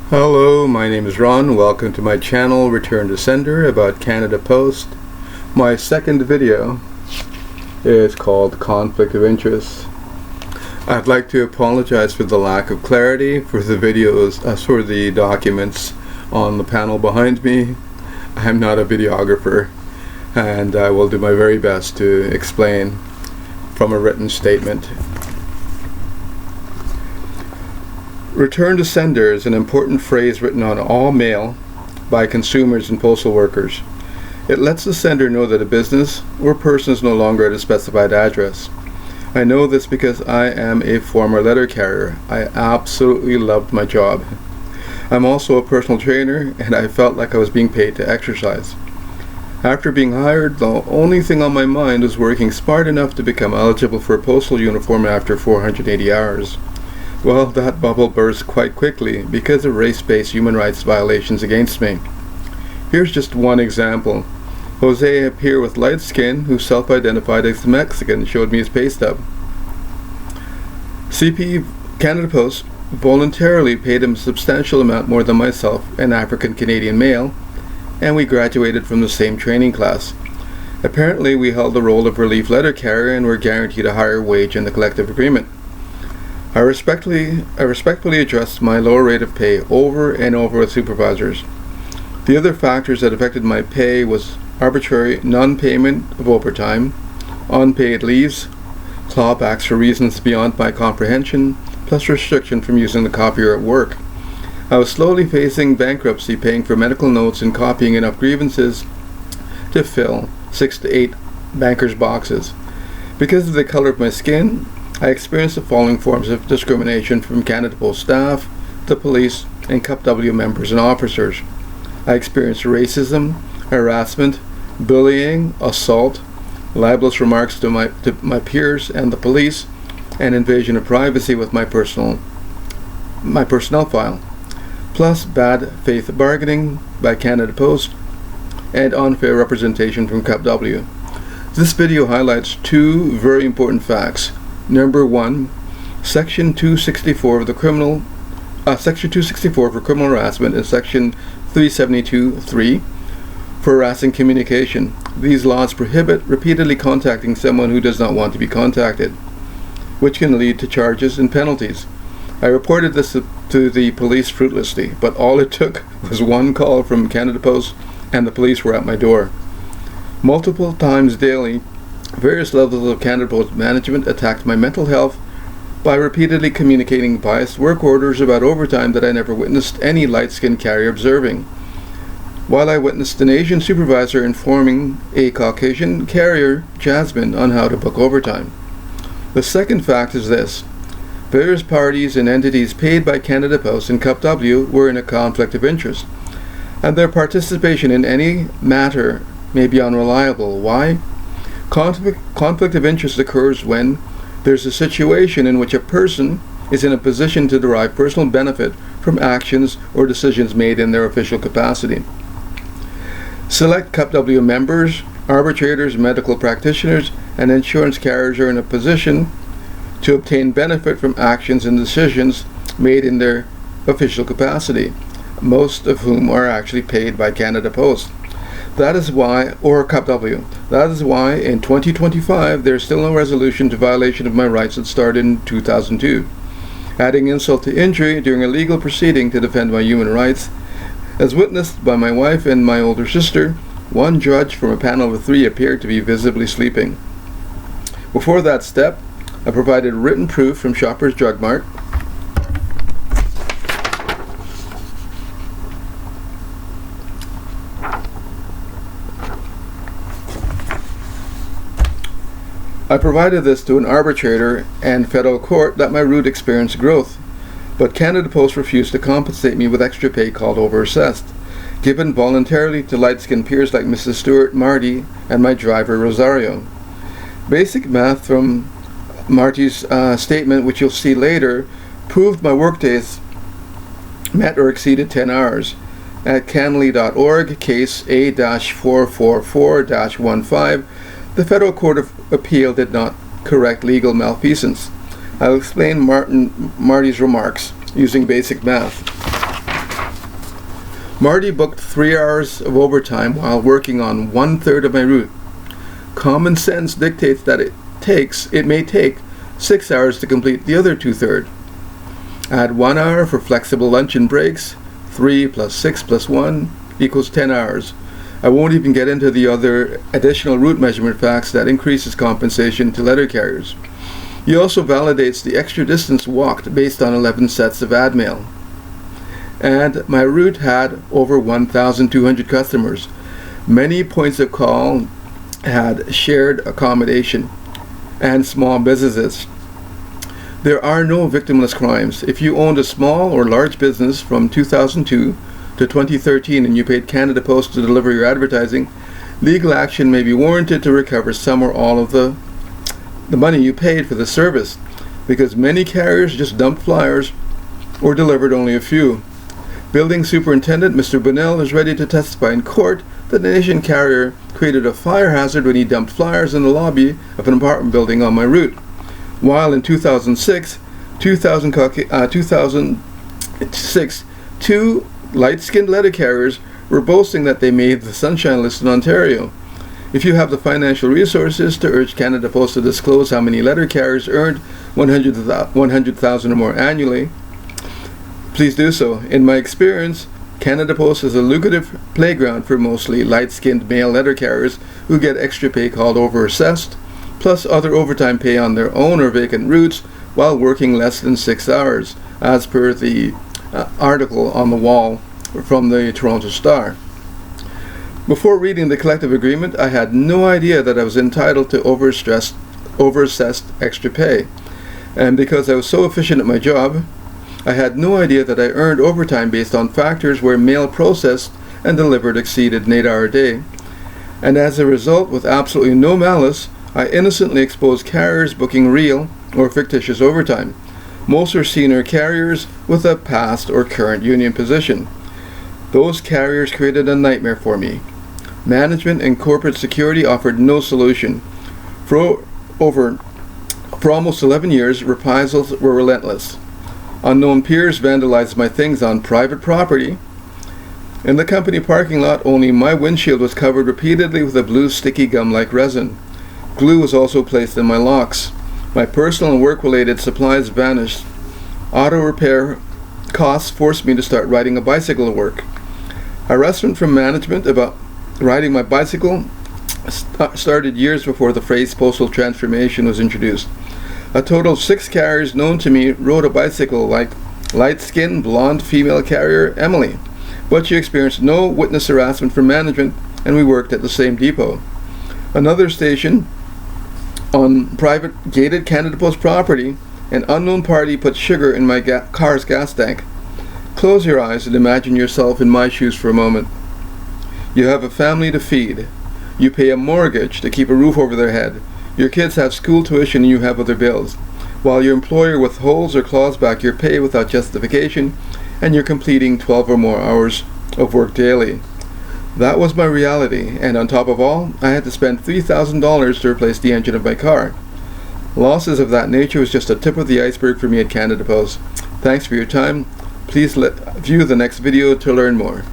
Hello, my name is Ron. Welcome to my channel, Return to Sender, about Canada Post. My second video is called Conflict of Interest. I'd like to apologize for the lack of clarity for the videos, for the documents on the panel behind me. I'm not a videographer, and I will do my very best to explain from a written statement. Return to sender is an important phrase written on all mail by consumers and postal workers. It lets the sender know that a business or person is no longer at a specified address. I know this because I am a former letter carrier. I absolutely loved my job. I'm also a personal trainer, and I felt like I was being paid to exercise. After being hired, the only thing on my mind was working smart enough to become eligible for a postal uniform after 480 hours. Well, that bubble burst quite quickly because of race-based human rights violations against me. Here's just one example. Jose, a peer with light skin who self-identified as Mexican, showed me his pay stub. CP Canada Post voluntarily paid him a substantial amount more than myself, an African-Canadian male, and we graduated from the same training class. Apparently, we held the role of relief letter carrier and were guaranteed a higher wage in the collective agreement. I respectfully addressed my lower rate of pay over and over with supervisors. The other factors that affected my pay was arbitrary non-payment of overtime, unpaid leaves, clawbacks for reasons beyond my comprehension, plus restriction from using the copier at work. I was slowly facing bankruptcy, paying for medical notes and copying enough grievances to fill 6 to 8 bankers' boxes. Because of the color of my skin, I experienced the following forms of discrimination from Canada Post staff, the police, and Cup W members and officers. I experienced racism, harassment, bullying, assault, libelous remarks to my peers and the police, and invasion of privacy with my personnel file, plus bad faith bargaining by Canada Post and unfair representation from Cup W. This video highlights two very important facts. Number 1, Section 264 of the Section 264 for criminal harassment and Section 372(3) for harassing communication. These laws prohibit repeatedly contacting someone who does not want to be contacted, which can lead to charges and penalties. I reported this to the police fruitlessly, but all it took was one call from Canada Post and the police were at my door. Multiple times daily, various levels of Canada Post management attacked my mental health by repeatedly communicating biased work orders about overtime that I never witnessed any light-skinned carrier observing, while I witnessed an Asian supervisor informing a Caucasian carrier, Jasmine, on how to book overtime. The second fact is this. Various parties and entities paid by Canada Post and Cup W were in a conflict of interest, and their participation in any matter may be unreliable. Why? Conflict of interest occurs when there's a situation in which a person is in a position to derive personal benefit from actions or decisions made in their official capacity. Select Cup W members, arbitrators, medical practitioners, and insurance carriers are in a position to obtain benefit from actions and decisions made in their official capacity, most of whom are actually paid by Canada Post. That is why, or Cup W, that is why in 2025 there is still no resolution to violation of my rights that started in 2002. Adding insult to injury during a legal proceeding to defend my human rights, as witnessed by my wife and my older sister, one judge from a panel of 3 appeared to be visibly sleeping. Before that step, I provided written proof from Shoppers Drug Mart I provided this to an arbitrator and federal court that my route experienced growth, but Canada Post refused to compensate me with extra pay called overassessed, given voluntarily to light-skinned peers like Mrs. Stewart, Marty, and my driver Rosario. Basic math from Marty's statement, which you'll see later, proved my workdays met or exceeded 10 hours. At canley.org, case A-444-15, the Federal Court of Appeal did not correct legal malfeasance. I'll explain Marty's remarks using basic math. Marty booked 3 hours of overtime while working on 1/3 of my route. Common sense dictates that it may take 6 hours to complete the other 2/3. Add 1 hour for flexible lunch and breaks. 3 plus 6 plus 1 equals 10 hours. I won't even get into the other additional route measurement facts that increases compensation to letter carriers. He also validates the extra distance walked based on 11 sets of ad mail. And my route had over 1,200 customers. Many points of call had shared accommodation and small businesses. There are no victimless crimes. If you owned a small or large business from 2002 to 2013 and you paid Canada Post to deliver your advertising, legal action may be warranted to recover some or all of the money you paid for the service, because many carriers just dumped flyers or delivered only a few. Building Superintendent Mr. Bunnell is ready to testify in court that the nation carrier created a fire hazard when he dumped flyers in the lobby of an apartment building on my route. While in 2006, 2 light-skinned letter carriers were boasting that they made the Sunshine List in Ontario. If you have the financial resources to urge Canada Post to disclose how many letter carriers earned 100,000 or more annually, please do so. In my experience, Canada Post is a lucrative playground for mostly light-skinned male letter carriers who get extra pay called overassessed, plus other overtime pay on their own or vacant routes while working less than 6 hours, as per the article on the wall from the Toronto Star. Before reading the collective agreement, I had no idea that I was entitled to overassessed extra pay. And because I was so efficient at my job, I had no idea that I earned overtime based on factors where mail processed and delivered exceeded an 8-hour day. And as a result, with absolutely no malice, I innocently exposed carriers booking real or fictitious overtime. Most are senior carriers with a past or current union position. Those carriers created a nightmare for me. Management and corporate security offered no solution. For almost 11 years, reprisals were relentless. Unknown peers vandalized my things on private property. In the company parking lot, only my windshield was covered repeatedly with a blue sticky gum-like resin. Glue was also placed in my locks. My personal and work-related supplies vanished. Auto repair costs forced me to start riding a bicycle to work. Harassment from management about riding my bicycle started years before the phrase postal transformation was introduced. A total of 6 carriers known to me rode a bicycle like light-skinned, blonde female carrier Emily, but she experienced no witness harassment from management, and we worked at the same depot. Another station on private gated Canada Post property, an unknown party put sugar in my car's gas tank. Close your eyes and imagine yourself in my shoes for a moment. You have a family to feed. You pay a mortgage to keep a roof over their head. Your kids have school tuition and you have other bills, while your employer withholds or claws back your pay without justification, and you're completing 12 or more hours of work daily. That was my reality, and on top of all, I had to spend $3,000 to replace the engine of my car. Losses of that nature was just a tip of the iceberg for me at Canada Post. Thanks for your time. Please view the next video to learn more.